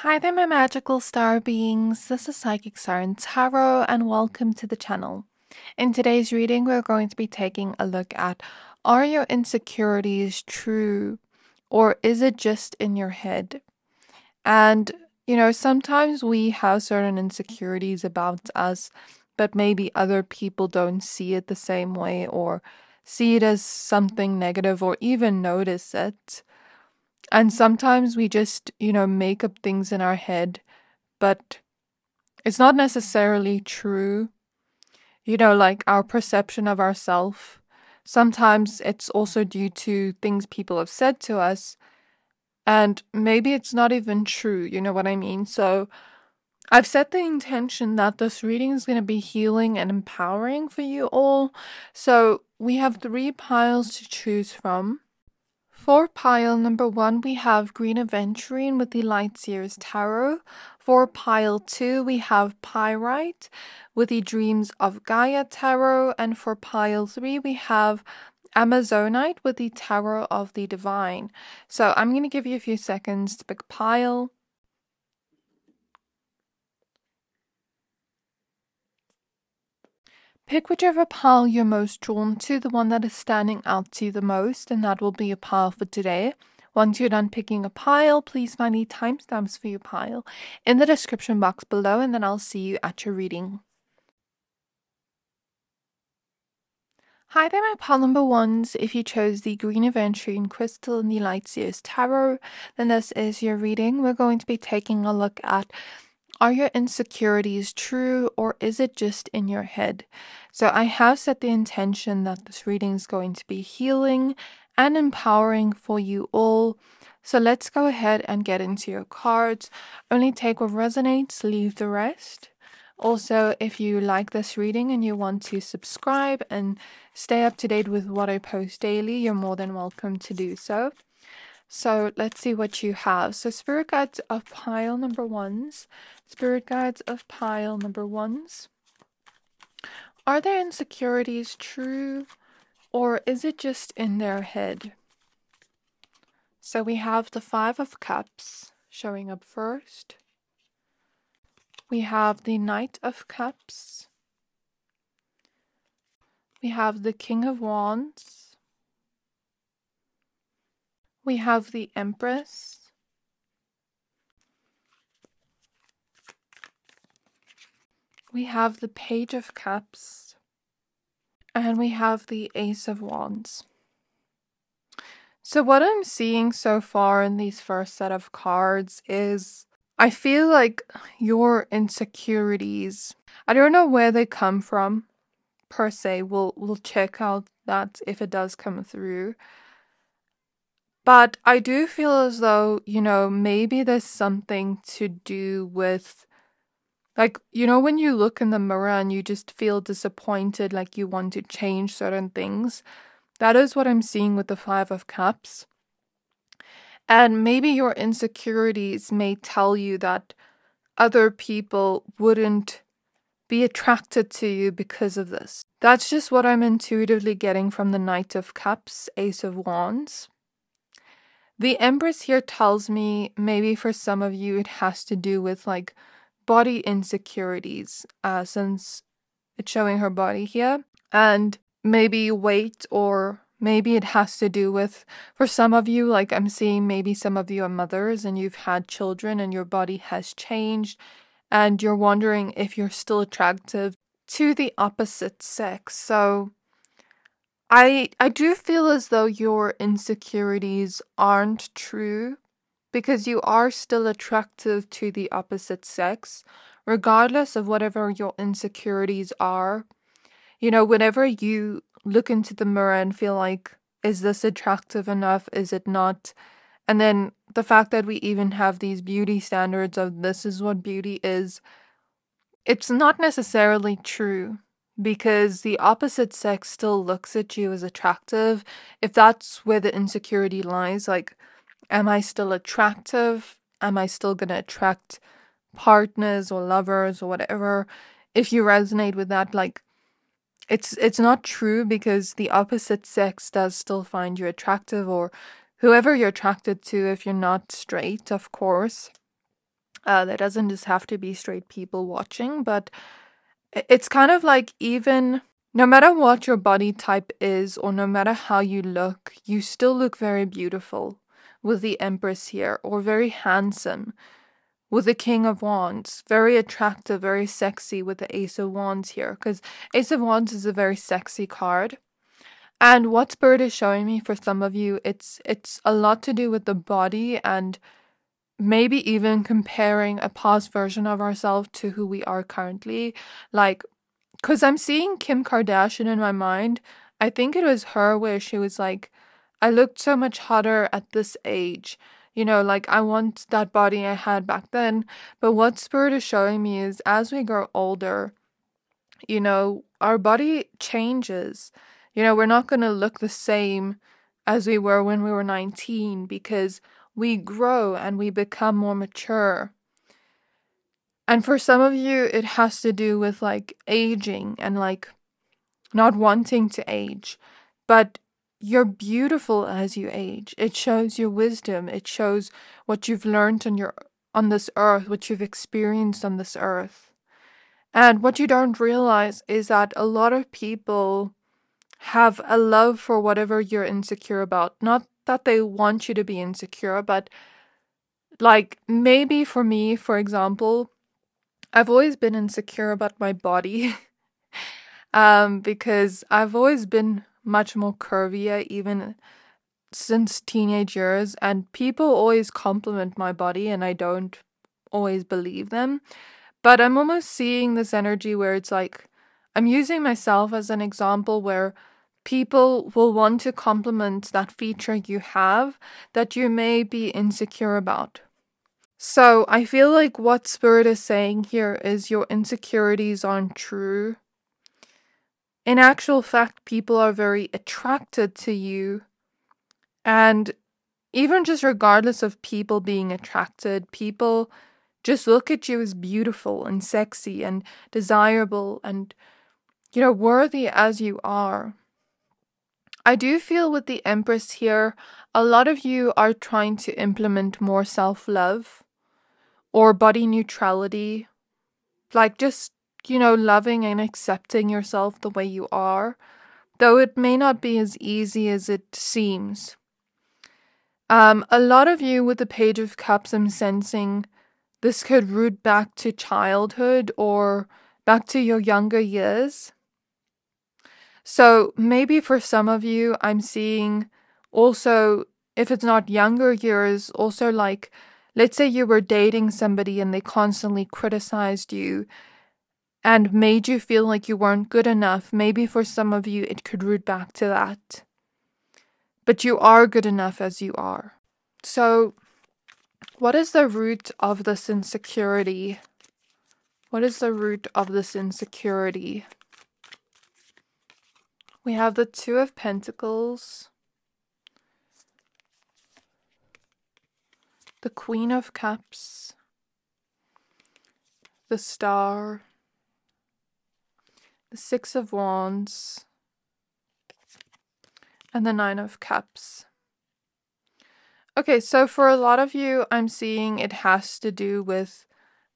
Hi there, my magical star beings. This is Psychic Star and Tarot, and welcome to the channel. In today's reading, we're going to be taking a look at, are your insecurities true, or is it just in your head? And, sometimes we have certain insecurities about us, but maybe other people don't see it the same way, or see it as something negative, or even notice it. And sometimes we just, make up things in our head, but it's not necessarily true. Like our perception of ourselves. Sometimes it's also due to things people have said to us, and maybe it's not even true, you know what I mean? So I've set the intention that this reading is going to be healing and empowering for you all. So we have 3 piles to choose from. For pile number 1, we have Green Aventurine with the Light Seers Tarot. For pile 2, we have Pyrite with the Dreams of Gaia Tarot. And for pile 3, we have Amazonite with the Tarot of the Devine. So I'm going to give you a few seconds to pick a pile. Pick whichever pile you're most drawn to, the one that is standing out to you the most, and that will be your pile for today. Once you're done picking a pile, please find the timestamps for your pile in the description box below, and then I'll see you at your reading. Hi there, my pile number 1s. If you chose the Green Aventurine Crystal and the Light Seers Tarot, then this is your reading. We're going to be taking a look at, are your insecurities true, or is it just in your head? So I have set the intention that this reading is going to be healing and empowering for you all. So let's go ahead and get into your cards. Only take what resonates, leave the rest. Also, if you like this reading and you want to subscribe and stay up to date with what I post daily, you're more than welcome to do so. So let's see what you have. So Spirit Guides of pile number 1s. Spirit Guides of pile number 1s. Are their insecurities true, or is it just in their head? So we have the 5 of Cups showing up first. We have the Knight of Cups. We have the King of Wands. We have the Empress. We have the Page of Cups. And we have the Ace of Wands. So what I'm seeing so far in these first set of cards is, I feel like your insecurities, I don't know where they come from per se. We'll check out that if it does come through. But I do feel as though, maybe there's something to do with, like, when you look in the mirror and you just feel disappointed, like you want to change certain things. That is what I'm seeing with the 5 of Cups. And maybe your insecurities may tell you that other people wouldn't be attracted to you because of this. That's just what I'm intuitively getting from the Knight of Cups, Ace of Wands. The Empress here tells me maybe for some of you it has to do with like body insecurities, since it's showing her body here, and maybe weight, or maybe it has to do with, for some of you, like I'm seeing maybe some of you are mothers and you've had children and your body has changed and you're wondering if you're still attractive to the opposite sex. So I do feel as though your insecurities aren't true, because you are still attractive to the opposite sex, regardless of whatever your insecurities are. Whenever you look into the mirror and feel like, is this attractive enough? Is it not? And then the fact that we even have these beauty standards of this is what beauty is, it's not necessarily true. Because the opposite sex still looks at you as attractive. If that's where the insecurity lies, like, am I still attractive? Am I still gonna attract partners or lovers or whatever? If you resonate with that, like, it's not true, because the opposite sex does still find you attractive, or whoever you're attracted to if you're not straight, of course. There doesn't just have to be straight people watching, but it's kind of like, even no matter what your body type is, or no matter how you look, you still look very beautiful with the Empress here, or very handsome with the King of Wands, very attractive, very sexy with the Ace of Wands here, because Ace of Wands is a very sexy card. And what Spirit is showing me for some of you, it's a lot to do with the body, and maybe even comparing a past version of ourselves to who we are currently. Like, because I'm seeing Kim Kardashian in my mind. I think it was her where she was like, I looked so much hotter at this age. Like, I want that body I had back then. But what Spirit is showing me is, as we grow older, our body changes. We're not going to look the same as we were when we were 19, because we grow and we become more mature. And for some of you, it has to do with like aging and like not wanting to age. But you're beautiful as you age. It shows your wisdom. It shows what you've learned on this earth, what you've experienced on this earth. And what you don't realize is that a lot of people have a love for whatever you're insecure about. Not that they want you to be insecure, but like, maybe for me, for example, I've always been insecure about my body. Because I've always been much more curvier, even since teenage years, and people always compliment my body and I don't always believe them. But I'm almost seeing this energy where it's like, I'm using myself as an example where people will want to compliment that feature you have that you may be insecure about. So I feel like what Spirit is saying here is your insecurities aren't true. In actual fact, people are very attracted to you. And even just regardless of people being attracted, people just look at you as beautiful and sexy and desirable and, worthy as you are. I do feel with the Empress here, a lot of you are trying to implement more self-love or body neutrality. Like, just, loving and accepting yourself the way you are. Though it may not be as easy as it seems. A lot of you with the Page of Cups, I'm sensing this could root back to childhood or back to your younger years. So maybe for some of you, I'm seeing also, if it's not younger years, also like, let's say you were dating somebody and they constantly criticized you and made you feel like you weren't good enough. Maybe for some of you, it could root back to that. But you are good enough as you are. So, what is the root of this insecurity? What is the root of this insecurity? We have the Two of Pentacles, the Queen of Cups, the Star, the Six of Wands, and the Nine of Cups. Okay, so for a lot of you, I'm seeing it has to do with,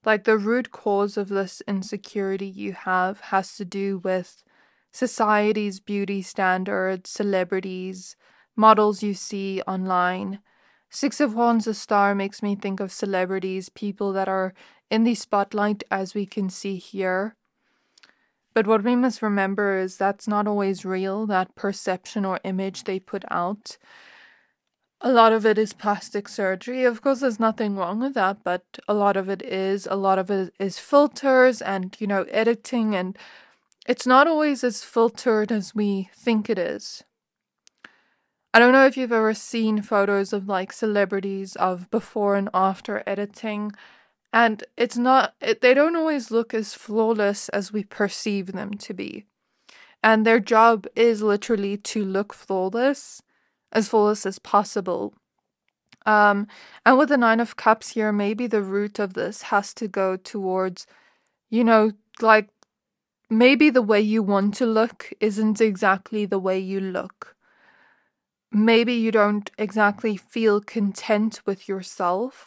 like, the root cause of this insecurity you have has to do with society's beauty standards, celebrities, models you see online. Six of Wands, the Star, makes me think of celebrities, people that are in the spotlight, as we can see here. But what we must remember is that's not always real, that perception or image they put out. A lot of it is plastic surgery. Of course, there's nothing wrong with that, but a lot of it is filters and, editing, and it's not always as filtered as we think it is. I don't know if you've ever seen photos of like celebrities of before and after editing, and they don't always look as flawless as we perceive them to be. And their job is literally to look flawless as possible. And with the Nine of Cups here, maybe the root of this has to go towards, like, maybe the way you want to look isn't exactly the way you look. Maybe you don't exactly feel content with yourself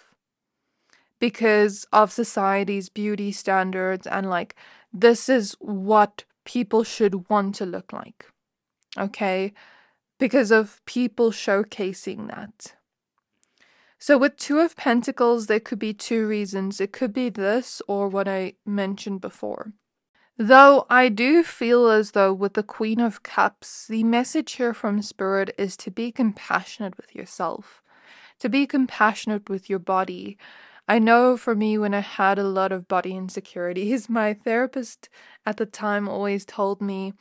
because of society's beauty standards and like this is what people should want to look like. Okay? Because of people showcasing that. So with Two of Pentacles, there could be two reasons. It could be this or what I mentioned before. Though I do feel as though with the Queen of Cups, the message here from Spirit is to be compassionate with yourself, to be compassionate with your body. I know for me, when I had a lot of body insecurities, my therapist at the time always told me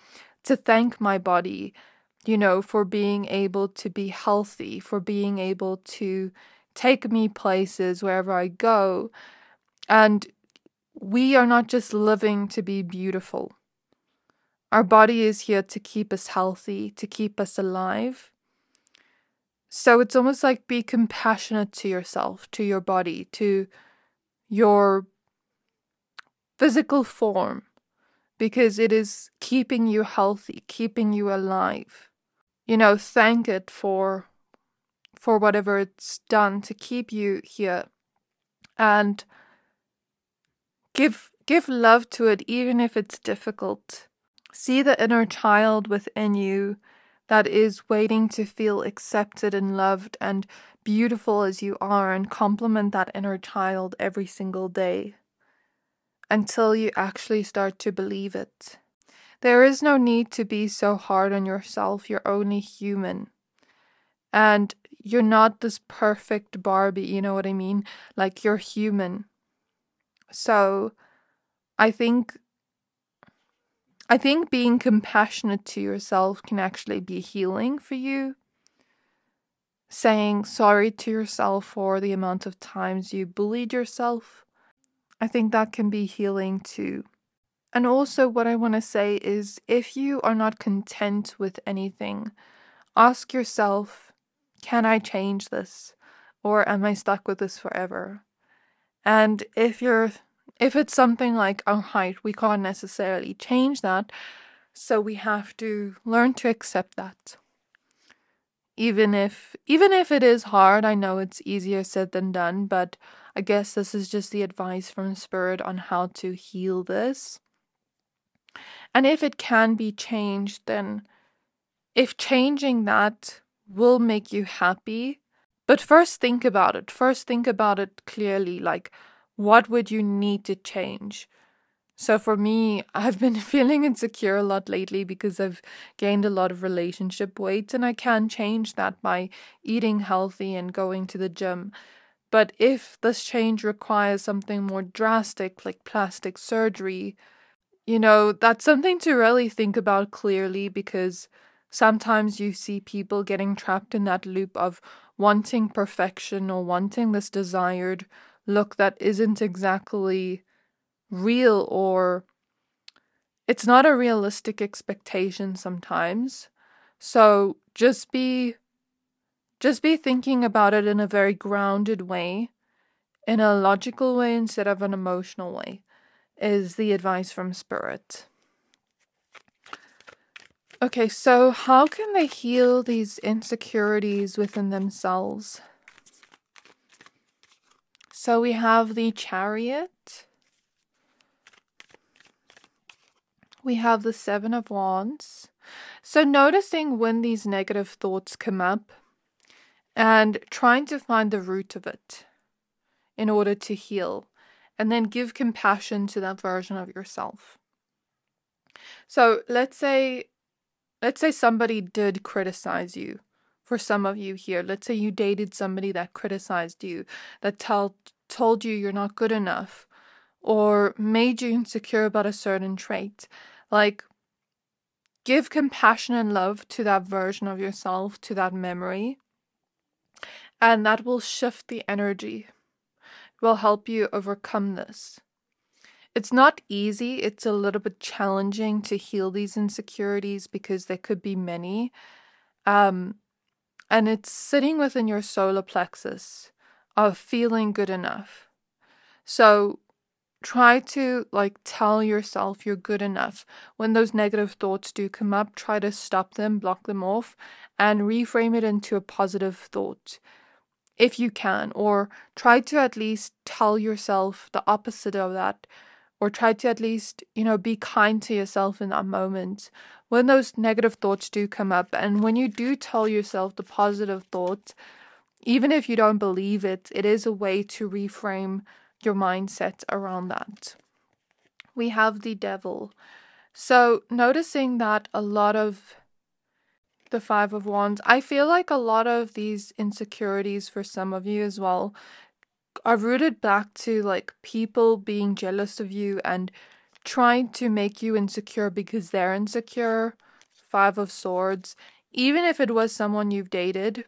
to thank my body, you know, for being able to be healthy, for being able to take me places wherever I go. And we are not just living to be beautiful. Our body is here to keep us healthy, to keep us alive. So it's almost like be compassionate to yourself, to your body, to your physical form, because it is keeping you healthy, keeping you alive. You know, thank it for whatever it's done to keep you here, and give love to it even if it's difficult. See the inner child within you that is waiting to feel accepted and loved and beautiful as you are, and compliment that inner child every single day until you actually start to believe it. There is no need to be so hard on yourself. You're only human. And you're not this perfect Barbie, you know what I mean? Like, you're human. So I think being compassionate to yourself can actually be healing for you. Saying sorry to yourself for the amount of times you bullied yourself, I think that can be healing too. And also what I want to say is, if you are not content with anything, ask yourself, can I change this? Or am I stuck with this forever? And if it's something like, oh, right, we can't necessarily change that, so we have to learn to accept that. Even if it is hard, I know it's easier said than done, but I guess this is just the advice from Spirit on how to heal this. And if it can be changed, then if changing that will make you happy, but first think about it. First think about it clearly, like, what would you need to change? So for me, I've been feeling insecure a lot lately because I've gained a lot of relationship weight, and I can change that by eating healthy and going to the gym. But if this change requires something more drastic, like plastic surgery, you know, that's something to really think about clearly, because sometimes you see people getting trapped in that loop of wanting perfection or wanting this desired look that isn't exactly real, or it's not a realistic expectation sometimes. So just be thinking about it in a very grounded way, in a logical way instead of an emotional way, is the advice from Spirit. Okay, so how can they heal these insecurities within themselves? So we have the Chariot. We have the Seven of Wands. So noticing when these negative thoughts come up and trying to find the root of it in order to heal, and then give compassion to that version of yourself. So let's say somebody did criticize you. For some of you here, let's say you dated somebody that criticized you, that told you you're not good enough, or made you insecure about a certain trait. Like, give compassion and love to that version of yourself, to that memory, and that will shift the energy. It will help you overcome this. It's not easy. It's a little bit challenging to heal these insecurities because there could be many. And it's sitting within your solar plexus of feeling good enough. So try to tell yourself you're good enough. When those negative thoughts do come up, try to stop them, block them off, and reframe it into a positive thought. if you can, or try to at least tell yourself the opposite of that, or try to at least, be kind to yourself in that moment when those negative thoughts do come up. And when you do tell yourself the positive thoughts, even if you don't believe it, it is a way to reframe your mindset around that. We have the devil. So noticing that a lot of the Five of Wands, I feel like a lot of these insecurities for some of you as well are rooted back to like people being jealous of you and trying to make you insecure because they're insecure. Five of Swords. Even if it was someone you've dated,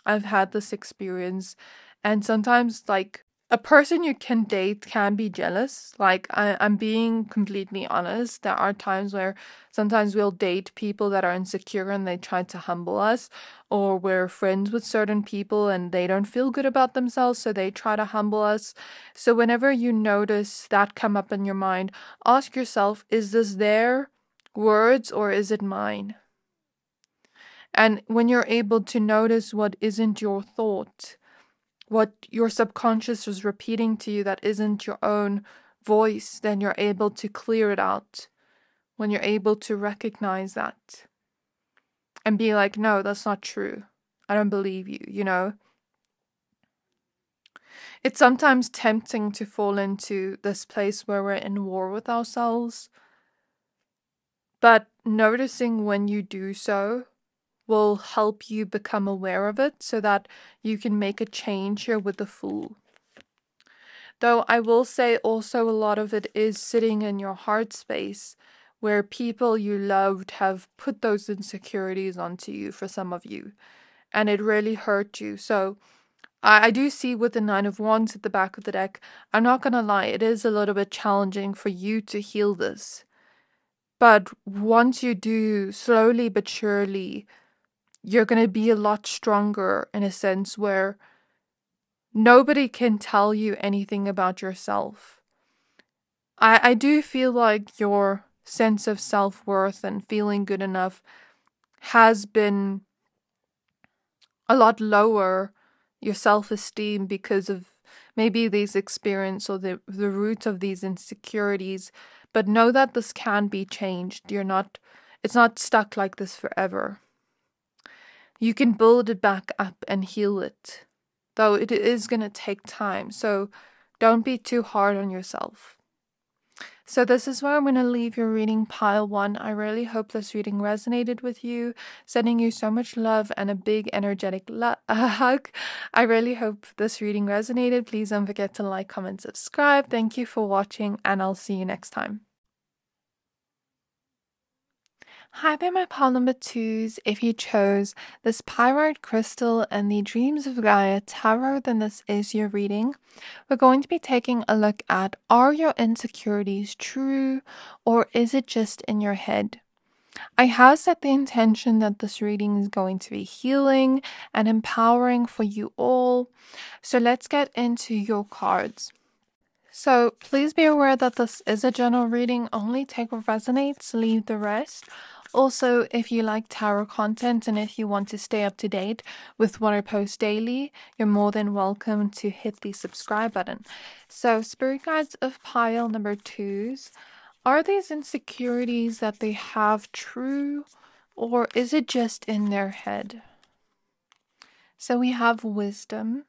I've had this experience, and sometimes like a person you can date can be jealous. Like I'm being completely honest. There are times where sometimes we'll date people that are insecure and they try to humble us, or we're friends with certain people and they don't feel good about themselves, so they try to humble us. So whenever you notice that come up in your mind, ask yourself, is this their words or is it mine? And when you're able to notice what isn't your thought, what your subconscious is repeating to you that isn't your own voice, then you're able to clear it out. When you're able to recognize that and be like, no, that's not true. I don't believe you. It's sometimes tempting to fall into this place where we're in war with ourselves. But noticing when you do so will help you become aware of it so that you can make a change here with the Fool. Though I will say also a lot of it is sitting in your heart space where people you loved have put those insecurities onto you for some of you, and it really hurt you. So I do see with the Nine of Wands at the back of the deck, I'm not gonna lie, it is a little bit challenging for you to heal this. But once you do, slowly but surely, you're going to be a lot stronger in a sense where nobody can tell you anything about yourself. I do feel like your sense of self-worth and feeling good enough has been a lot lower, your self-esteem, because of maybe these experience or the root of these insecurities. But know that this can be changed. It's not stuck like this forever. You can build it back up and heal it, though it is going to take time. So don't be too hard on yourself. So this is where I'm going to leave your reading, pile 1. I really hope this reading resonated with you. Sending you so much love and a big energetic hug. I really hope this reading resonated. Please don't forget to like, comment, subscribe. Thank you for watching, and I'll see you next time. Hi there, my pile number 2s. If you chose this Pyrite crystal and the Dreams of Gaia tarot, then this is your reading. We're going to be taking a look at, are your insecurities true, or is it just in your head? I have set the intention that this reading is going to be healing and empowering for you all. So let's get into your cards. So please be aware that this is a general reading. Only take what resonates, leave the rest. Also, if you like tarot content and if you want to stay up to date with what I post daily, you're more than welcome to hit the subscribe button. So, Spirit Guides of pile number 2s, are these insecurities that they have true, or is it just in their head? So we have Wisdom.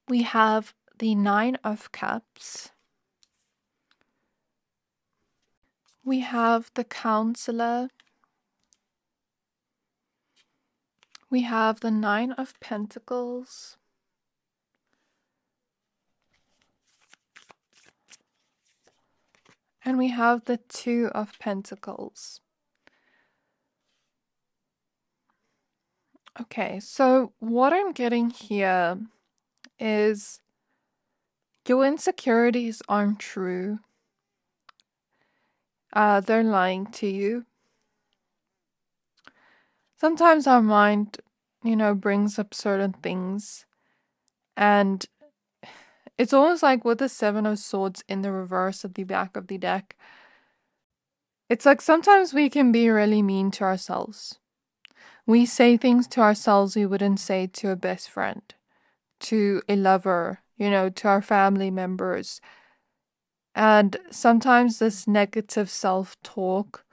We have the Nine of Cups. We have the Counselor. We have the Nine of Pentacles. And we have the Two of Pentacles. Okay, so what I'm getting here is your insecurities aren't true. They're lying to you. Sometimes our mind, brings up certain things, and it's almost like with the Seven of Swords in the reverse of the back of the deck. It's like sometimes we can be really mean to ourselves. we say things to ourselves we wouldn't say to a best friend, to a lover, to our family members. And sometimes this negative self-talk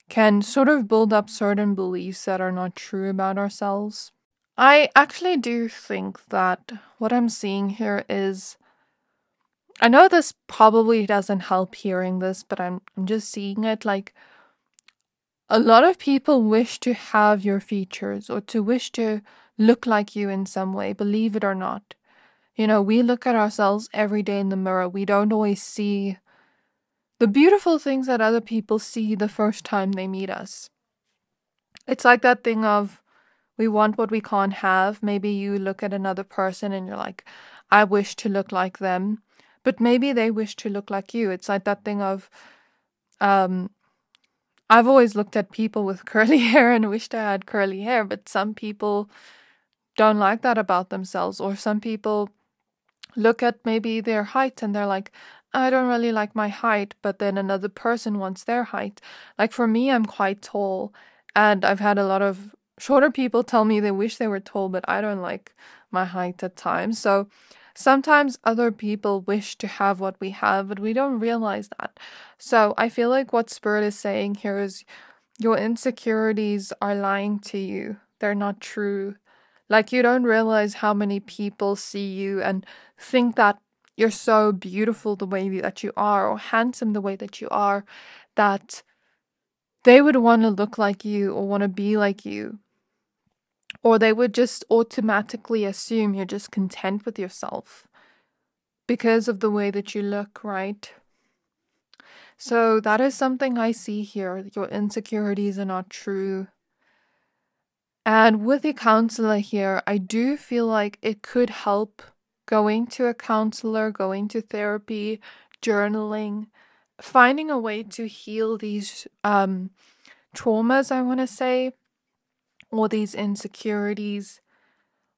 can sort of build up certain beliefs that are not true about ourselves. I actually do think that what I'm seeing here is, I know this probably doesn't help hearing this, but I'm just seeing it like a lot of people wish to have your features or to wish to look like you in some way, believe it or not. We look at ourselves every day in the mirror. We don't always see the beautiful things that other people see the first time they meet us. It's like that thing of, we want what we can't have. Maybe you look at another person and you're like, I wish to look like them. But maybe they wish to look like you. It's like that thing of, I've always looked at people with curly hair and wished I had curly hair, but some people don't like that about themselves. Or some people look at maybe their height and they're like, I don't really like my height, but then another person wants their height. Like for me, I'm quite tall, and I've had a lot of shorter people tell me they wish they were tall, but I don't like my height at times. So sometimes other people wish to have what we have, but we don't realize that. So I feel like what Spirit is saying here is your insecurities are lying to you. They're not true. Like, you don't realize how many people see you and think that you're so beautiful the way that you are, or handsome the way that you are, that they would want to look like you or want to be like you. Or they would just automatically assume you're just content with yourself because of the way that you look, right? So that is something I see here. Your insecurities are not true. And with the counselor here, I do feel like it could help going to a counselor, going to therapy, journaling, finding a way to heal these traumas, I want to say, or these insecurities,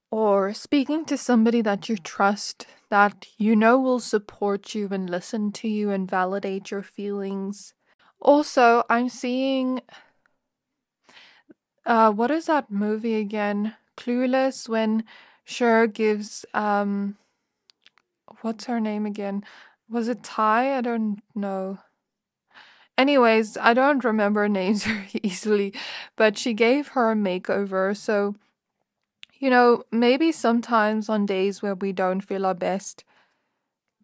or speaking to somebody that you trust, that you know will support you and listen to you and validate your feelings. Also, I'm seeing, what is that movie again? Clueless, when Cher gives, what's her name again? Was it Ty? I don't know. Anyways, I don't remember names very easily, but she gave her a makeover. So, maybe sometimes on days where we don't feel our best,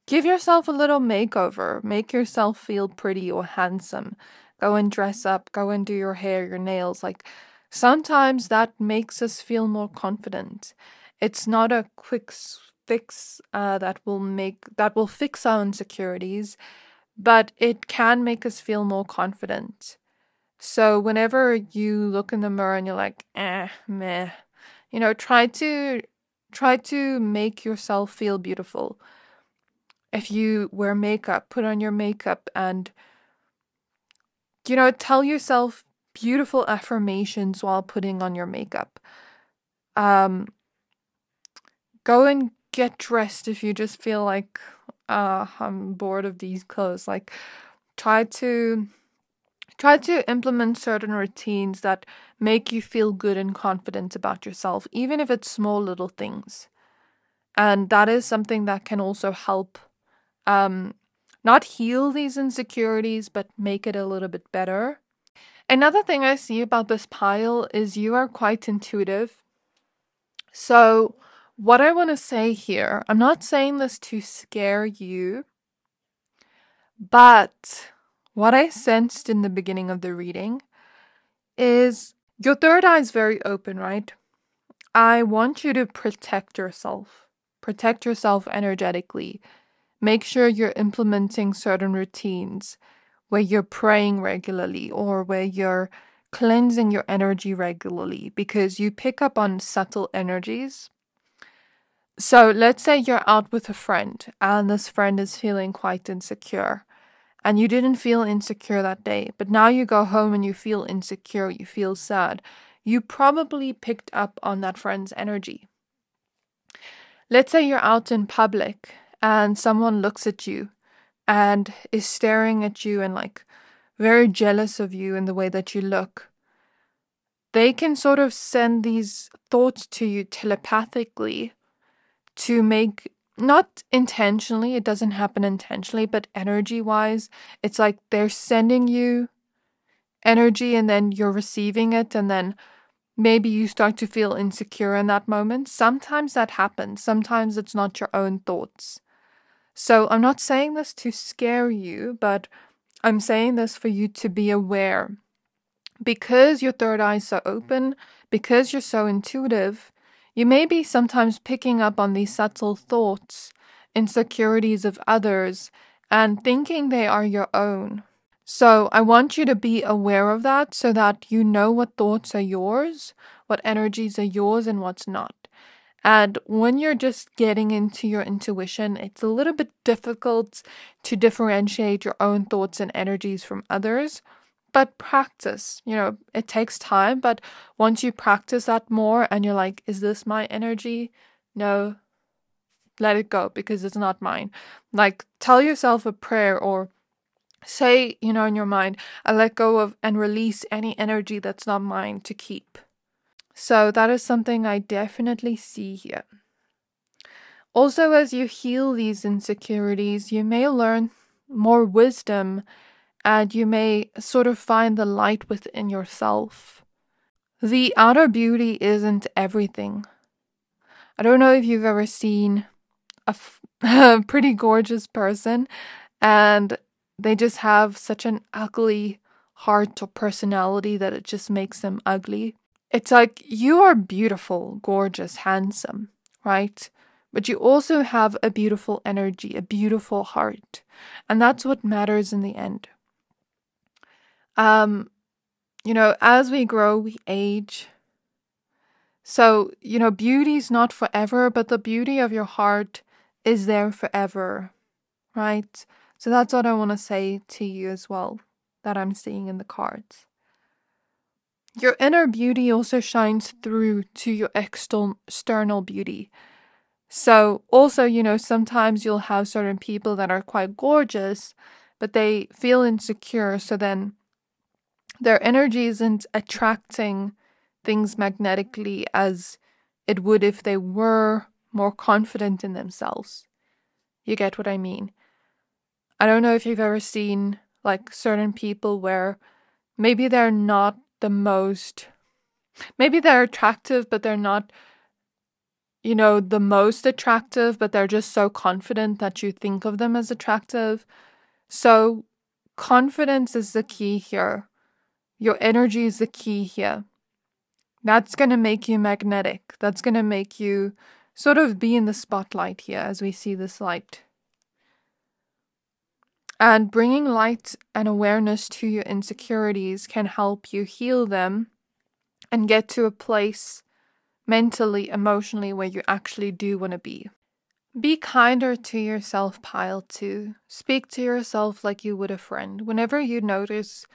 give yourself a little makeover. Make yourself feel pretty or handsome. Go and dress up. Go and do your hair, your nails. Like, sometimes that makes us feel more confident. It's not a quick fix that will fix our insecurities, but it can make us feel more confident. So whenever you look in the mirror and you're like, meh, try to make yourself feel beautiful. If you wear makeup, put on your makeup and, tell yourself beautiful affirmations while putting on your makeup. Go and get dressed if you just feel like, I'm bored of these clothes. Like, try to implement certain routines that make you feel good and confident about yourself, even if it's small little things. And that is something that can also help not heal these insecurities, but make it a little bit better. Another thing I see about this pile is you are quite intuitive. So what I want to say here, I'm not saying this to scare you, but what I sensed in the beginning of the reading is your third eye is very open, right? I want you to protect yourself. Protect yourself energetically. Make sure you're implementing certain routines where you're praying regularly or where you're cleansing your energy regularly, because you pick up on subtle energies. So let's say you're out with a friend and this friend is feeling quite insecure. And you didn't feel insecure that day, but now you go home and you feel insecure, you feel sad. You probably picked up on that friend's energy. Let's say you're out in public and someone looks at you and is staring at you and like very jealous of you in the way that you look. they can sort of send these thoughts to you telepathically to make, not intentionally, it doesn't happen intentionally, but energy-wise, it's like they're sending you energy and then you're receiving it, and then maybe you start to feel insecure in that moment. Sometimes that happens. Sometimes it's not your own thoughts. So I'm not saying this to scare you, but I'm saying this for you to be aware. Because your third eye is so open, because you're so intuitive, you may be sometimes picking up on these subtle thoughts, insecurities of others, and thinking they are your own. So I want you to be aware of that so that you know what thoughts are yours, what energies are yours, and what's not. And when you're just getting into your intuition, it's a little bit difficult to differentiate your own thoughts and energies from others. But practice, it takes time. But once you practice that more and you're like, is this my energy? No, let it go because it's not mine. Like, tell yourself a prayer or say, in your mind, I let go of and release any energy that's not mine to keep. So that is something I definitely see here. Also, as you heal these insecurities, you may learn more wisdom and you may sort of find the light within yourself. The outer beauty isn't everything. I don't know if you've ever seen a pretty gorgeous person and they just have such an ugly heart or personality that it just makes them ugly. It's like you are beautiful, gorgeous, handsome, right? But you also have a beautiful energy, a beautiful heart. And that's what matters in the end. As we grow, we age. So, beauty's not forever, but the beauty of your heart is there forever, right? So that's what I want to say to you as well, that I'm seeing in the cards. Your inner beauty also shines through to your external beauty. So also, sometimes you'll have certain people that are quite gorgeous, but they feel insecure. So then their energy isn't attracting things magnetically as it would if they were more confident in themselves. You get what I mean? I don't know if you've ever seen like certain people where maybe they're not the most, maybe they're attractive, but they're not, the most attractive, but they're just so confident that you think of them as attractive. So confidence is the key here. Your energy is the key here. That's going to make you magnetic. That's going to make you sort of be in the spotlight here as we see this light. And bringing light and awareness to your insecurities can help you heal them and get to a place mentally, emotionally, where you actually do want to be. Be kinder to yourself, pile 2. Speak to yourself like you would a friend. Whenever you notice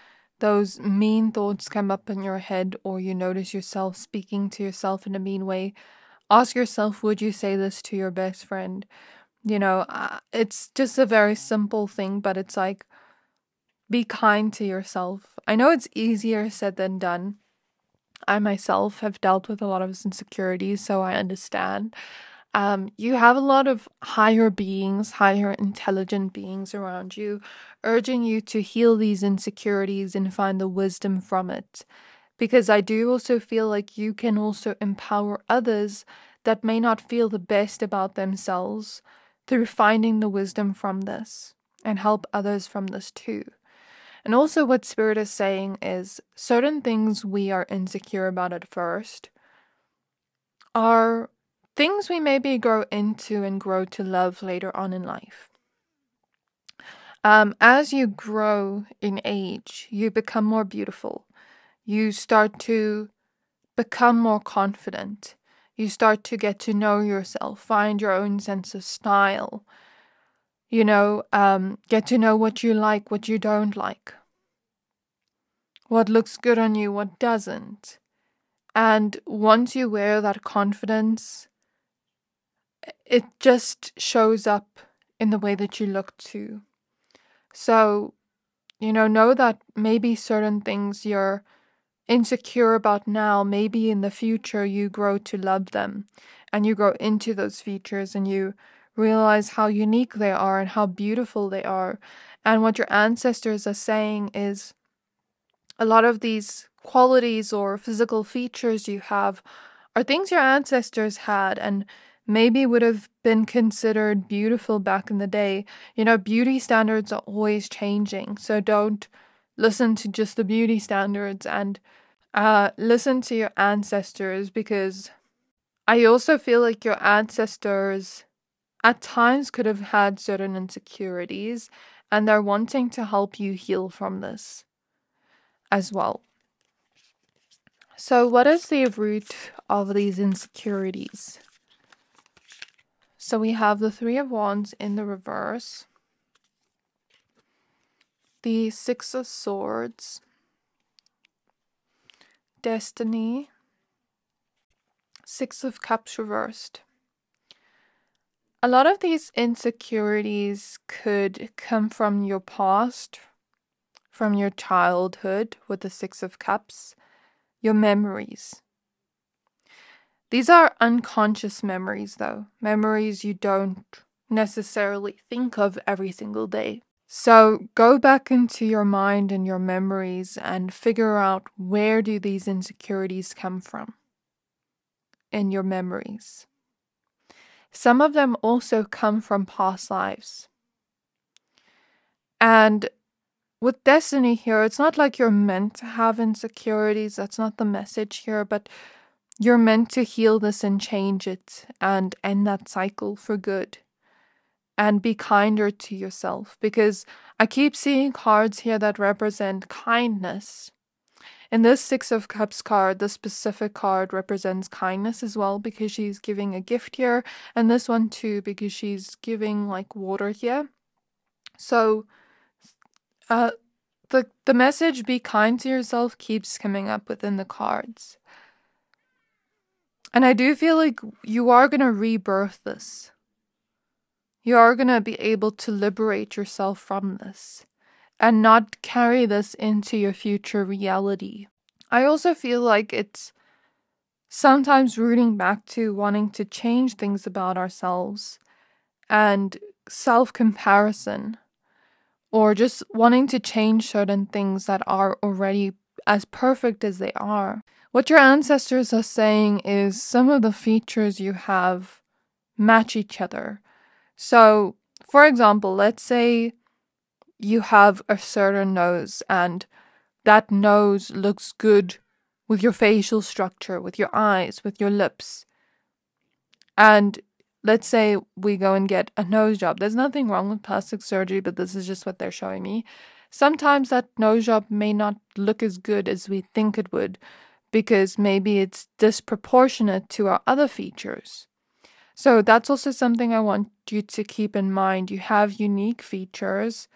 those mean thoughts come up in your head or you notice yourself speaking to yourself in a mean way, ask yourself, would you say this to your best friend? It's just a very simple thing, but it's like, be kind to yourself. I know it's easier said than done. I myself have dealt with a lot of insecurities, so I understand. You have a lot of higher beings, higher intelligent beings around you, urging you to heal these insecurities and find the wisdom from it. Because I do also feel like you can also empower others that may not feel the best about themselves through finding the wisdom from this and help others from this too. And also what Spirit is saying is certain things we are insecure about at first are things we maybe grow into and grow to love later on in life. As you grow in age, you become more beautiful. You start to become more confident. You start to get to know yourself, find your own sense of style. Get to know what you like, what you don't like. What looks good on you, what doesn't. And once you wear that confidence, it just shows up in the way that you look too. So, know that maybe certain things you're insecure about now, maybe in the future you grow to love them and you grow into those features and you realize how unique they are and how beautiful they are. And what your ancestors are saying is a lot of these qualities or physical features you have are things your ancestors had and maybe would have been considered beautiful back in the day. You know, beauty standards are always changing, so don't listen to just the beauty standards and listen to your ancestors, because I also feel like your ancestors at times could have had certain insecurities and they're wanting to help you heal from this as well. So what is the root of these insecurities? So we have the Three of Wands in the reverse, the Six of Swords, Destiny, Six of Cups reversed. A lot of these insecurities could come from your past, from your childhood with the Six of Cups, your memories. These are unconscious memories though, memories you don't necessarily think of every single day. So go back into your mind and your memories and figure out, where do these insecurities come from in your memories. Some of them also come from past lives. And with Destiny here, it's not like you're meant to have insecurities. That's not the message here, but you're meant to heal this and change it and end that cycle for good. And be kinder to yourself, because I keep seeing cards here that represent kindness. In this Six of Cups card, the specific card represents kindness as well, because she's giving a gift here, and this one too, because she's giving like water here. So the message, be kind to yourself, keeps coming up within the cards. And I do feel like you are going to rebirth this. You are going to be able to liberate yourself from this and not carry this into your future reality. I also feel like it's sometimes rooting back to wanting to change things about ourselves and self-comparison, or just wanting to change certain things that are already as perfect as they are. What your ancestors are saying is some of the features you have match each other. So, for example, let's say you have a certain nose and that nose looks good with your facial structure, with your eyes, with your lips. And let's say we go and get a nose job. There's nothing wrong with plastic surgery, but this is just what they're showing me. Sometimes that nose job may not look as good as we think it would, because maybe it's disproportionate to our other features. So that's also something I want you to keep in mind. You have unique features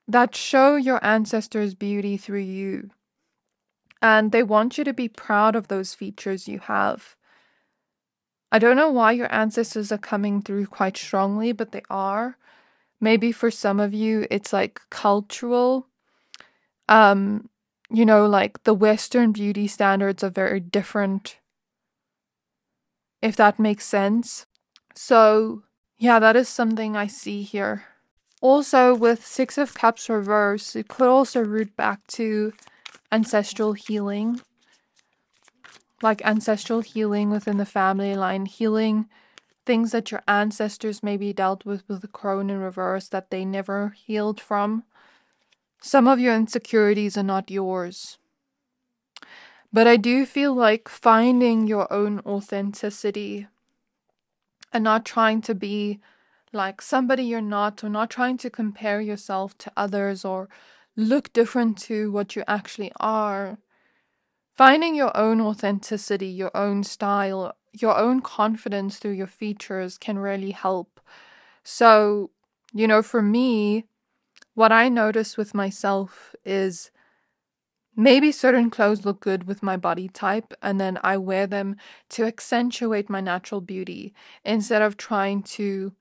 that show your ancestors' beauty through you. And they want you to be proud of those features you have. I don't know why your ancestors are coming through quite strongly, but they are. Maybe for some of you, it's like cultural. You know, like the Western beauty standards are very different, if that makes sense. So, yeah, that is something I see here. Also, with Six of Cups reverse, it could also root back to ancestral healing. Like ancestral healing within the family line, healing things that your ancestors maybe dealt with the crone in reverse that they never healed from. Some of your insecurities are not yours. But I do feel like finding your own authenticity and not trying to be like somebody you're not, or not trying to compare yourself to others or look different to what you actually are. Finding your own authenticity, your own style, your own confidence through your features can really help. So, you know, for me, what I notice with myself is maybe certain clothes look good with my body type, and then I wear them to accentuate my natural beauty instead of trying to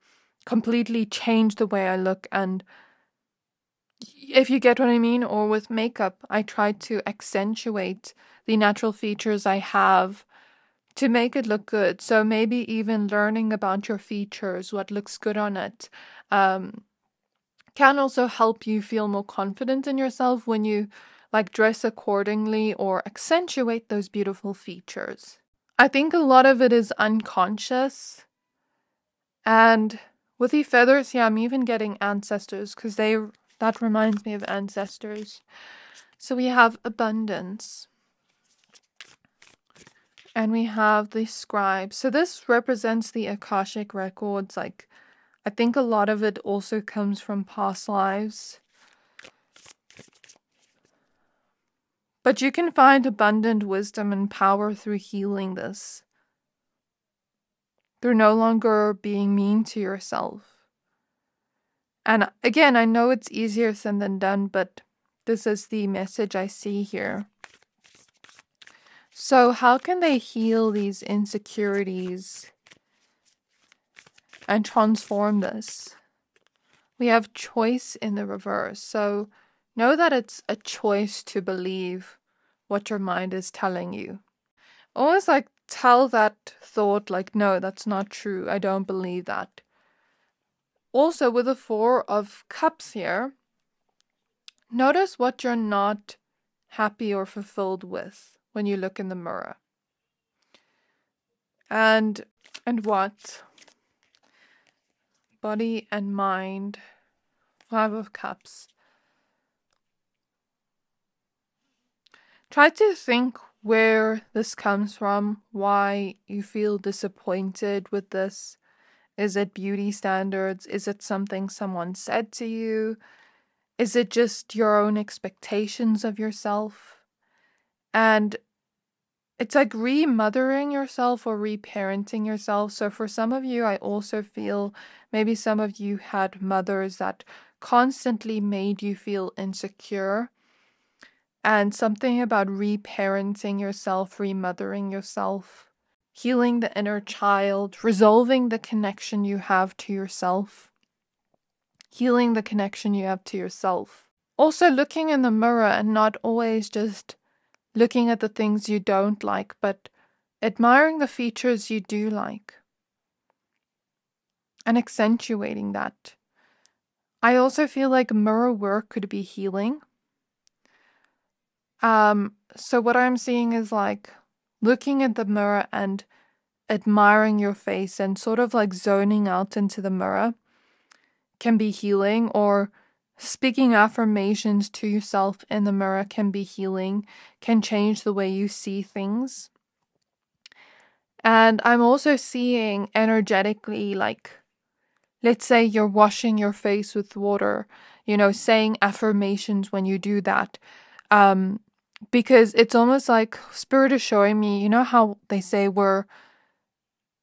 completely change the way I look and, if you get what I mean, or with makeup, I try to accentuate the natural features I have to make it look good. So maybe even learning about your features, what looks good on it, can also help you feel more confident in yourself when you like dress accordingly or accentuate those beautiful features. I think a lot of it is unconscious. And with the feathers, yeah, I'm even getting ancestors because that reminds me of ancestors. So we have abundance. And we have the scribe. So this represents the Akashic records. Like, I think a lot of it also comes from past lives. But you can find abundant wisdom and power through healing this. Through no longer being mean to yourself. And again, I know it's easier said than done, but this is the message I see here. So how can they heal these insecurities and transform this? We have choice in the reverse. So know that it's a choice to believe what your mind is telling you. Always like tell that thought like, no, that's not true. I don't believe that. Also with the Four of Cups here, notice what you're not happy or fulfilled with when you look in the mirror. And what? Body and mind. Five of Cups. Try to think where this comes from, why you feel disappointed with this. Is it beauty standards? Is it something someone said to you? Is it just your own expectations of yourself? And it's like remothering yourself or reparenting yourself. So for some of you, I also feel maybe some of you had mothers that constantly made you feel insecure. And something about reparenting yourself, remothering yourself, healing the inner child, resolving the connection you have to yourself, healing the connection you have to yourself. Also looking in the mirror and not always just looking at the things you don't like, but admiring the features you do like and accentuating that. I also feel like mirror work could be healing. So what I'm seeing is like looking at the mirror and admiring your face and sort of like zoning out into the mirror can be healing, or speaking affirmations to yourself in the mirror can be healing, can change the way you see things. And I'm also seeing energetically, like, let's say you're washing your face with water, saying affirmations when you do that. Because it's almost like Spirit is showing me, how they say we're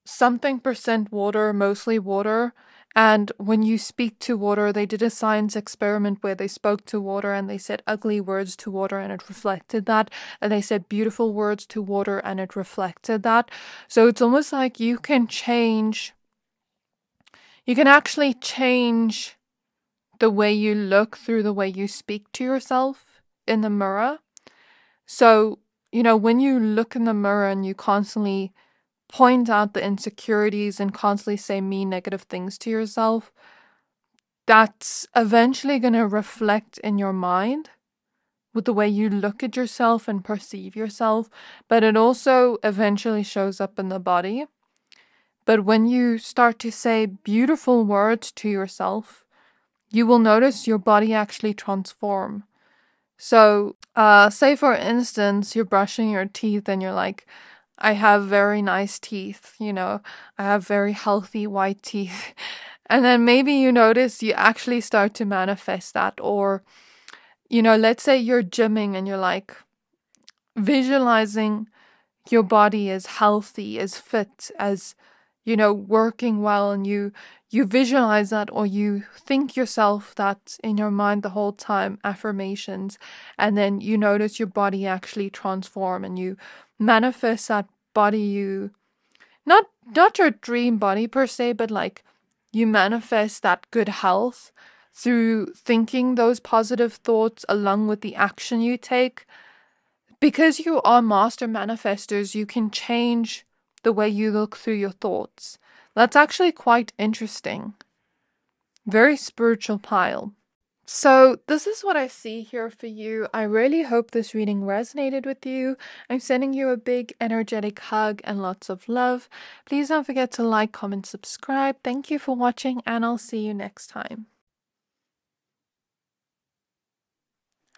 something % water, mostly water. And when you speak to water, they did a science experiment where they spoke to water and they said ugly words to water and it reflected that. And they said beautiful words to water and it reflected that. So it's almost like you can actually change the way you look through the way you speak to yourself in the mirror. So, when you look in the mirror and you constantly point out the insecurities and constantly say mean, negative things to yourself, that's eventually going to reflect in your mind with the way you look at yourself and perceive yourself, but it also eventually shows up in the body. But when you start to say beautiful words to yourself, you will notice your body actually transform. So, say for instance, you're brushing your teeth and you're like, I have very nice teeth, I have very healthy white teeth. And then maybe you notice you actually start to manifest that. Or, let's say you're gymming and you're like visualizing your body as healthy, as fit, as, working well, and you visualize that, or you think yourself that in your mind the whole time, affirmations, and then you notice your body actually transform and you manifest that body not your dream body per se, but like you manifest that good health through thinking those positive thoughts along with the action you take. Because you are master manifestors, you can change the way you look through your thoughts. That's actually quite interesting. Very spiritual pile. So this is what I see here for you. I really hope this reading resonated with you. I'm sending you a big energetic hug and lots of love. Please don't forget to like, comment, subscribe. Thank you for watching, and I'll see you next time.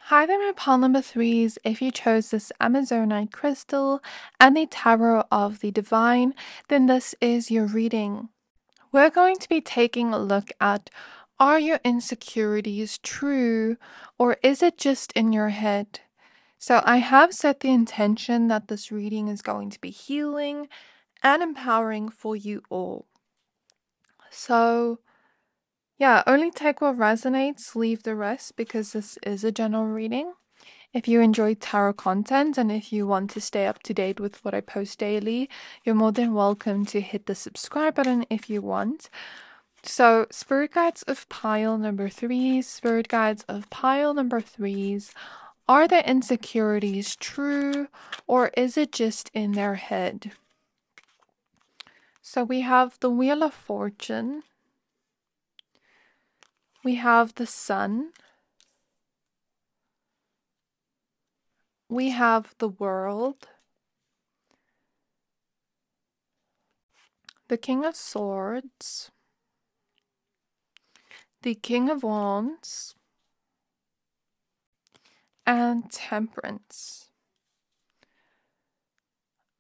Hi there, my pile number 3s. If you chose this Amazonite crystal and the Tarot of the Devine, then this is your reading. We're going to be taking a look at, are your insecurities true, or is it just in your head? So I have set the intention that this reading is going to be healing and empowering for you all. So yeah, only take what resonates, leave the rest, because this is a general reading. If you enjoy tarot content and if you want to stay up to date with what I post daily, you're more than welcome to hit the subscribe button if you want. So, Spirit Guides of pile number 3, Spirit Guides of pile number 3s, are the insecurities true, or is it just in their head? So we have the Wheel of Fortune, we have the Sun, we have the World, the King of Swords, the King of Wands, and Temperance.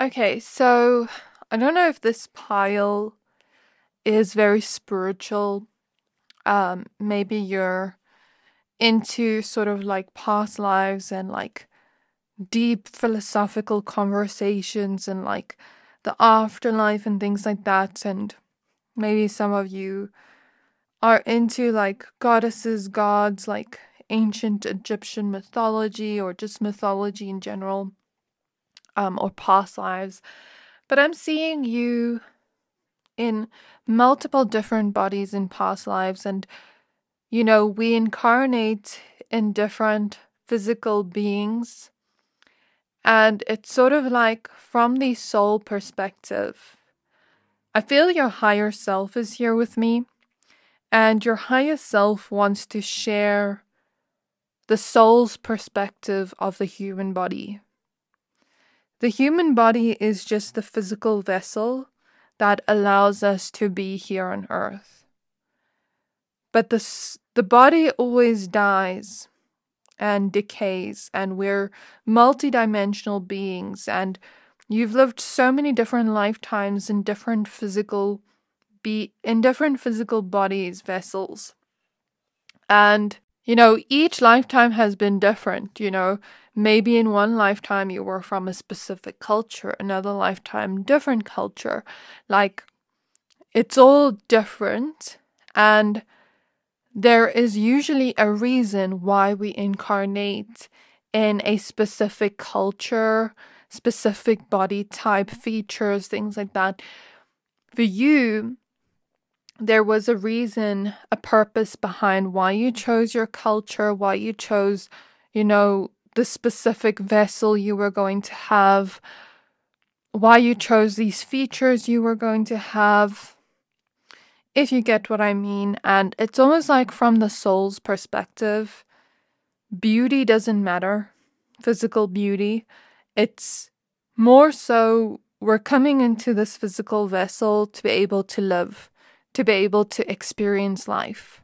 Okay, so I don't know if this pile is very spiritual. Maybe you're into sort of like past lives and like deep philosophical conversations and like the afterlife and things like that. And maybe some of you are into like goddesses, gods, like ancient Egyptian mythology or just mythology in general, or past lives. But I'm seeing you in multiple different bodies in past lives, and you know, we incarnate in different physical beings, and it's sort of like from the soul perspective. I feel your higher self is here with me, and your higher self wants to share the soul's perspective of the human body. The human body is just the physical vessel that allows us to be here on earth. But the body always dies and decays, and we're multidimensional beings, and you've lived so many different lifetimes in different physical bodies, vessels. And you know, each lifetime has been different. You know, maybe in one lifetime you were from a specific culture, another lifetime different culture. Like, it's all different, and there is usually a reason why we incarnate in a specific culture, specific body type, features, things like that. For you, there was a reason, a purpose behind why you chose your culture, why you chose, you know, the specific vessel you were going to have, why you chose these features you were going to have, if you get what I mean. And it's almost like from the soul's perspective, beauty doesn't matter, physical beauty. It's more so we're coming into this physical vessel to be able to live, to be able to experience life.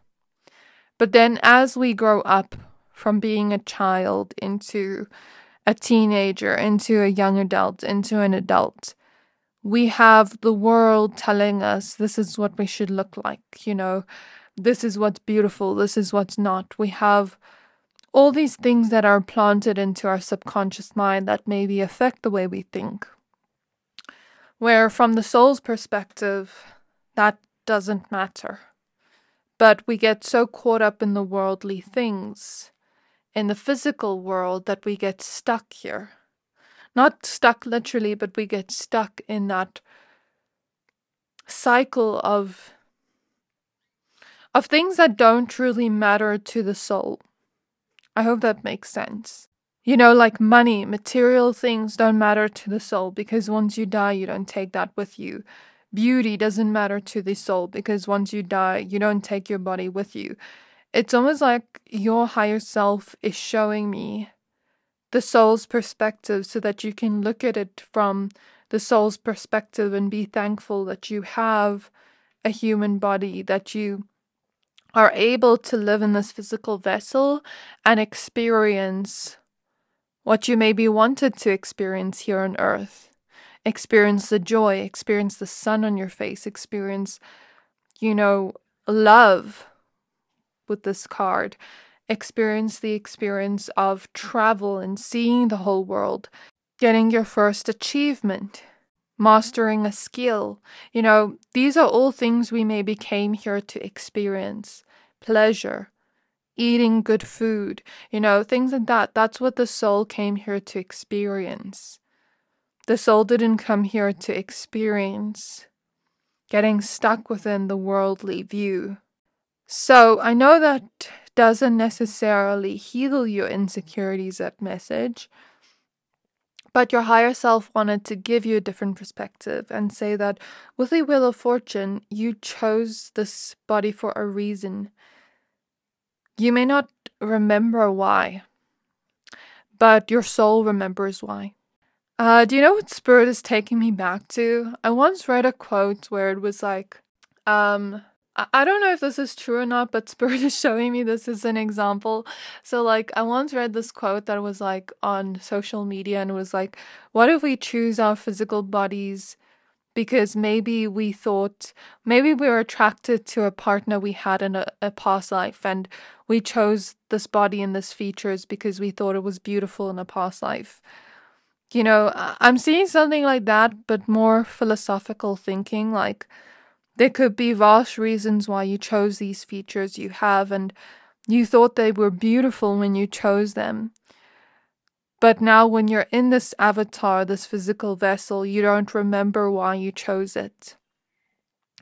But then as we grow up from being a child into a teenager, into a young adult, into an adult, we have the world telling us this is what we should look like, you know, this is what's beautiful, this is what's not. We have all these things that are planted into our subconscious mind that maybe affect the way we think. Where from the soul's perspective, that doesn't matter. But we get so caught up in the worldly things, in the physical world, that we get stuck here. Not stuck literally, but we get stuck in that cycle of of things that don't truly matter to the soul. I hope that makes sense. You know, like money, material things don't matter to the soul because once you die, you don't take that with you. Beauty doesn't matter to the soul because once you die, you don't take your body with you. It's almost like your higher self is showing me the soul's perspective so that you can look at it from the soul's perspective and be thankful that you have a human body, that you are able to live in this physical vessel and experience what you maybe wanted to experience here on earth. Experience the joy, experience the sun on your face, experience, love with this card. Experience the experience of travel and seeing the whole world, getting your first achievement, mastering a skill. These are all things we maybe came here to experience. Pleasure, eating good food, things like that. That's what the soul came here to experience. The soul didn't come here to experience getting stuck within the worldly view. So I know that doesn't necessarily heal your insecurities, that message, but your higher self wanted to give you a different perspective and say that with the Wheel of Fortune, you chose this body for a reason. You may not remember why, but your soul remembers why. Do you know what Spirit is taking me back to? I once read a quote where it was like, I don't know if this is true or not, but Spirit is showing me this as an example. So like, I once read this quote that was like on social media and it was like, what if we choose our physical bodies because maybe we were attracted to a partner we had in a past life and we chose this body and this features because we thought it was beautiful in a past life. I'm seeing something like that, but more philosophical thinking, like there could be vast reasons why you chose these features you have and you thought they were beautiful when you chose them. But now when you're in this avatar, this physical vessel, you don't remember why you chose it.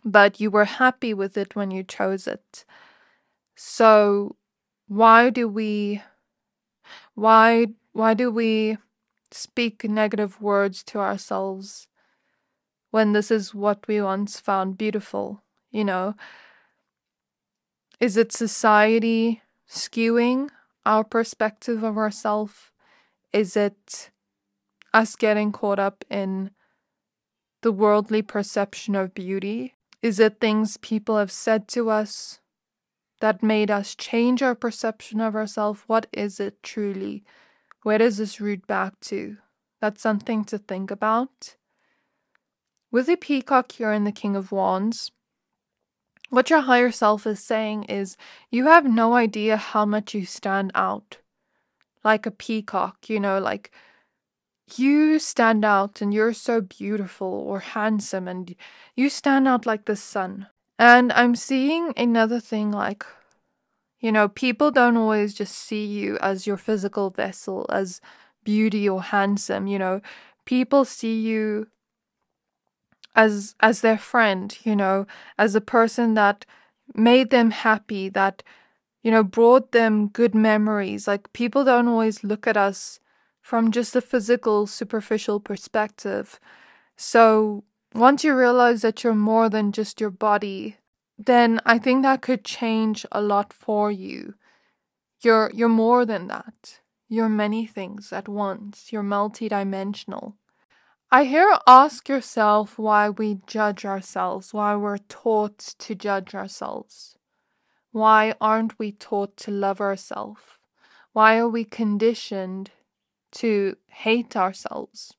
But you were happy with it when you chose it. So why do we speak negative words to ourselves when this is what we once found beautiful? Is it society skewing our perspective of ourselves? Is it us getting caught up in the worldly perception of beauty? Is it things people have said to us that made us change our perception of ourselves? What is it truly? Where does this root back to? That's something to think about. With the Peacock here and the King of Wands, what your higher self is saying is you have no idea how much you stand out. Like a peacock, like you stand out and you're so beautiful or handsome and you stand out like the sun. And I'm seeing another thing like, people don't always just see you as your physical vessel, as beauty or handsome, people see you as their friend, as a person that made them happy, that brought them good memories. Like people don't always look at us from just a physical, superficial perspective. So once you realize that you're more than just your body, then I think that could change a lot for you. You're more than that. You're many things at once. You're multidimensional. I hear ask yourself why we judge ourselves, why we're taught to judge ourselves. Why aren't we taught to love ourselves? Why are we conditioned to hate ourselves?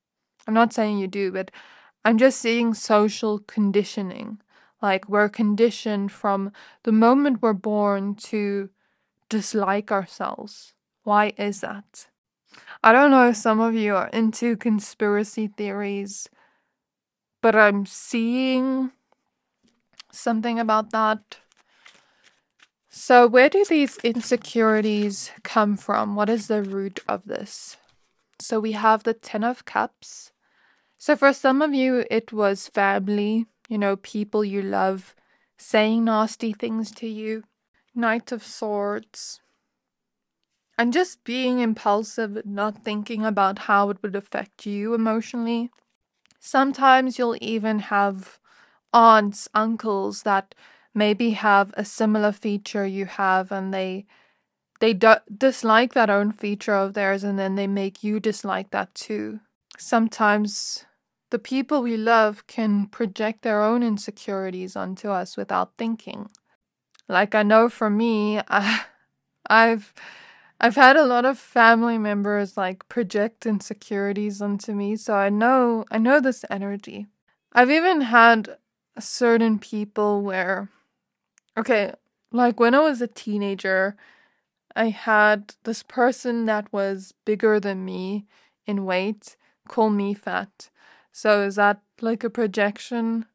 I'm not saying you do, but I'm just seeing social conditioning. Like we're conditioned from the moment we're born to dislike ourselves. Why is that? I don't know if some of you are into conspiracy theories, but I'm seeing something about that. So where do these insecurities come from? What is the root of this? So we have the 10 of Cups. So for some of you, it was family, people you love saying nasty things to you. Knight of Swords. And just being impulsive, not thinking about how it would affect you emotionally. Sometimes you'll even have aunts, uncles that maybe have a similar feature you have, and they dislike that own feature of theirs, and then they make you dislike that too. Sometimes the people we love can project their own insecurities onto us without thinking. Like, I know for me, I've had a lot of family members like project insecurities onto me, so I know this energy. I've even had certain people where, okay, like when I was a teenager, I had this person that was bigger than me in weight call me fat. So is that like a projection?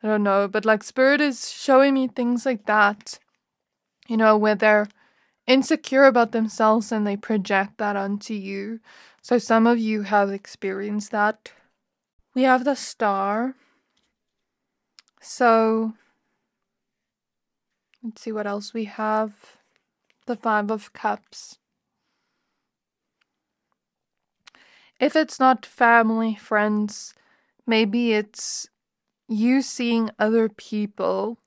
I don't know, but like spirit is showing me things like that, you know, where they're insecure about themselves and they project that onto you. So some of you have experienced that. We have the Star. So let's see what else we have. The Five of Cups. If it's not family, friends, maybe it's you seeing other people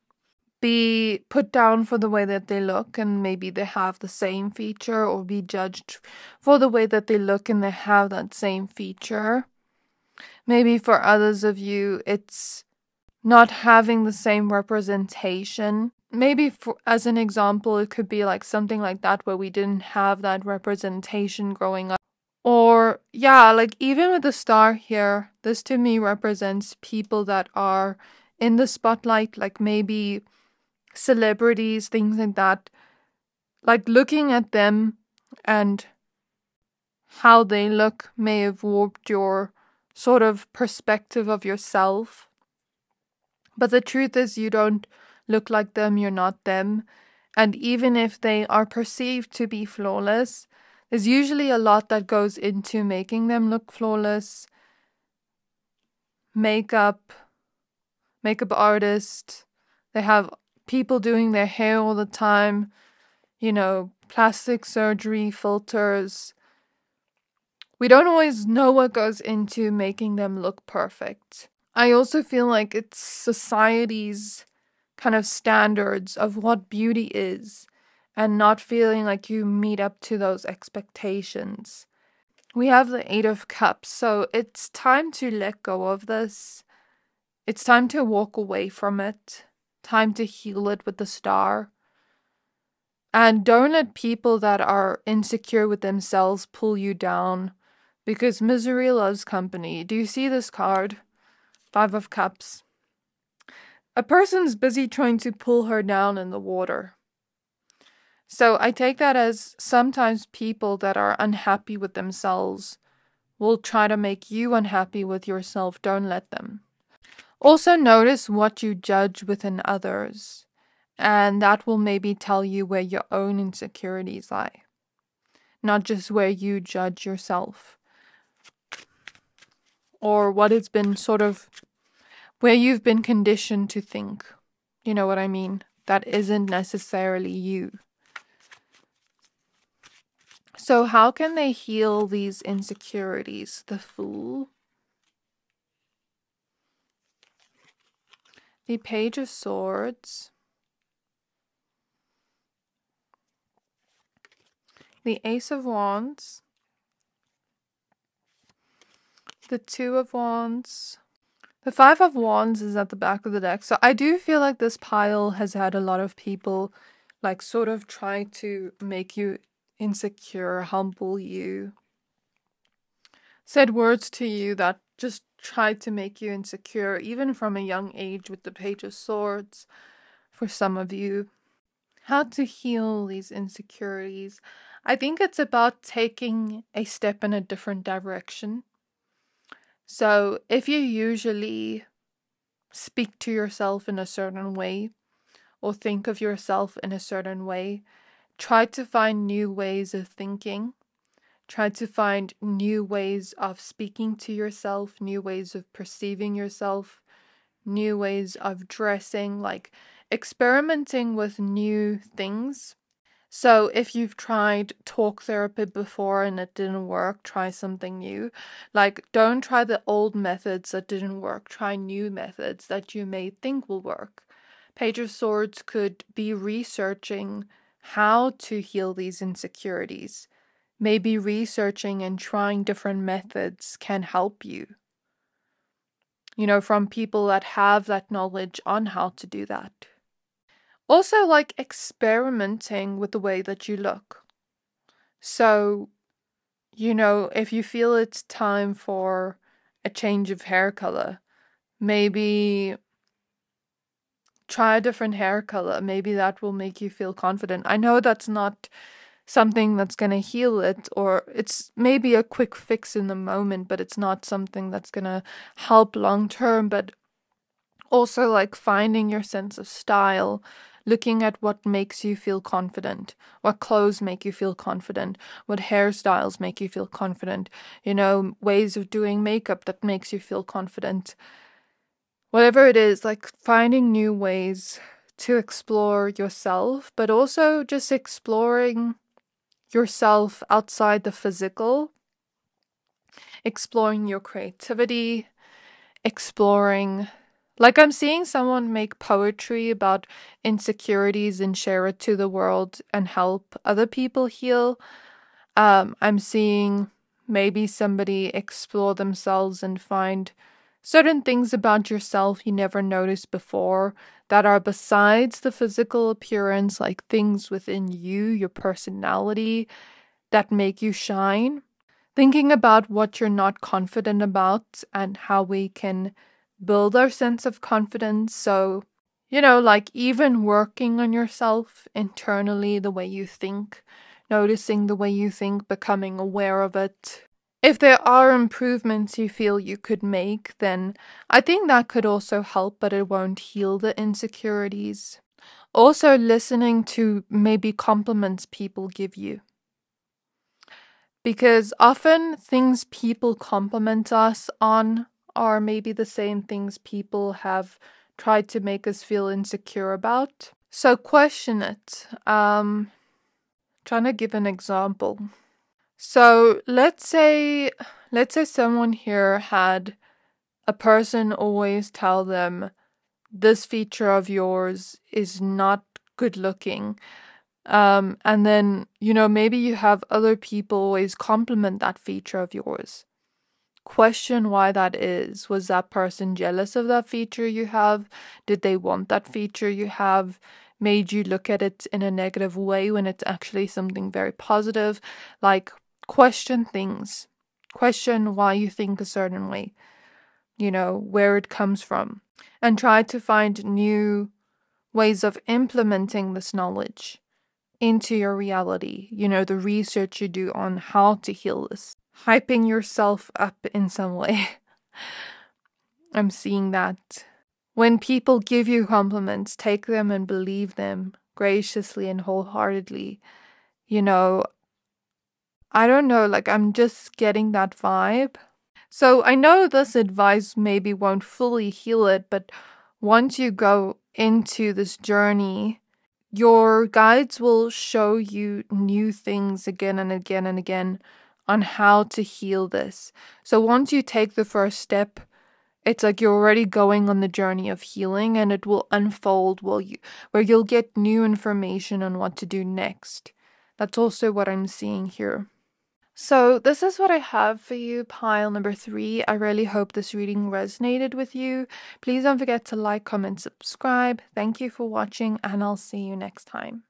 be put down for the way that they look, and maybe they have the same feature, or be judged for the way that they look and they have that same feature. Maybe for others of you, it's not having the same representation. Maybe as an example, it could be like something like that where we didn't have that representation growing up. Or yeah, like even with the Star here, this to me represents people that are in the spotlight, like maybe celebrities, things like that. Like looking at them and how they look may have warped your sort of perspective of yourself. But the truth is, you don't look like them, you're not them. And even if they are perceived to be flawless, there's usually a lot that goes into making them look flawless. Makeup artist, they have people doing their hair all the time, you know, plastic surgery, filters. We don't always know what goes into making them look perfect. I also feel like it's society's kind of standards of what beauty is, and not feeling like you meet up to those expectations. We have the Eight of Cups, so it's time to let go of this. It's time to walk away from it. Time to heal it with the Star. And don't let people that are insecure with themselves pull you down, because misery loves company. Do you see this card? Five of Cups. A person's busy trying to pull her down in the water. So I take that as sometimes people that are unhappy with themselves will try to make you unhappy with yourself. Don't let them. Also notice what you judge within others, and that will maybe tell you where your own insecurities lie, not just where you judge yourself, or what it's been sort of where you've been conditioned to think. You know what I mean? That isn't necessarily you. So how can they heal these insecurities? The Fool. The Page of Swords. The Ace of Wands. The Two of Wands. The Five of Wands is at the back of the deck. So I do feel like this pile has had a lot of people like sort of try to make you insecure, humble you. Said words to you that just tried to make you insecure, even from a young age with the Page of Swords for some of you. How to heal these insecurities? I think it's about taking a step in a different direction. So if you usually speak to yourself in a certain way or think of yourself in a certain way, try to find new ways of thinking. Try to find new ways of speaking to yourself, new ways of perceiving yourself, new ways of dressing. Like, experimenting with new things. So if you've tried talk therapy before and it didn't work, try something new. Like, don't try the old methods that didn't work. Try new methods that you may think will work. Page of Swords could be researching how to heal these insecurities. Maybe researching and trying different methods can help you. From people that have that knowledge on how to do that. Also, like experimenting with the way that you look. So, if you feel it's time for a change of hair color, maybe try a different hair color. Maybe that will make you feel confident. I know that's not something that's going to heal it, or it's maybe a quick fix in the moment, but it's not something that's going to help long term. But also, like, finding your sense of style, looking at what makes you feel confident, what clothes make you feel confident, what hairstyles make you feel confident, ways of doing makeup that makes you feel confident. Whatever it is, like finding new ways to explore yourself, but also just exploring yourself outside the physical, exploring your creativity, exploring. Like, I'm seeing someone make poetry about insecurities and share it to the world and help other people heal. I'm seeing maybe somebody explore themselves and find certain things about yourself you never noticed before that are besides the physical appearance, like things within you, your personality, that make you shine. Thinking about what you're not confident about and how we can build our sense of confidence. So, like even working on yourself internally, the way you think, noticing the way you think, becoming aware of it. If there are improvements you feel you could make, then I think that could also help, but it won't heal the insecurities. Also, listening to maybe compliments people give you. Because often things people compliment us on are maybe the same things people have tried to make us feel insecure about. So question it. Trying to give an example. So let's say someone here had a person always tell them, this feature of yours is not good looking. And then, maybe you have other people always compliment that feature of yours. Question why that is. Was that person jealous of that feature you have? Did they want that feature you have? Made you look at it in a negative way when it's actually something very positive? Like, question things. Question why you think a certain way. Where it comes from. And try to find new ways of implementing this knowledge into your reality. The research you do on how to heal this. Hyping yourself up in some way. I'm seeing that. When people give you compliments, take them and believe them graciously and wholeheartedly. I don't know, like I'm just getting that vibe. So I know this advice maybe won't fully heal it, but once you go into this journey, your guides will show you new things again and again and again on how to heal this. So once you take the first step, it's like you're already going on the journey of healing, and it will unfold where you'll get new information on what to do next. That's also what I'm seeing here. So this is what I have for you, pile number 3. I really hope this reading resonated with you. Please don't forget to like, comment, subscribe. Thank you for watching, and I'll see you next time.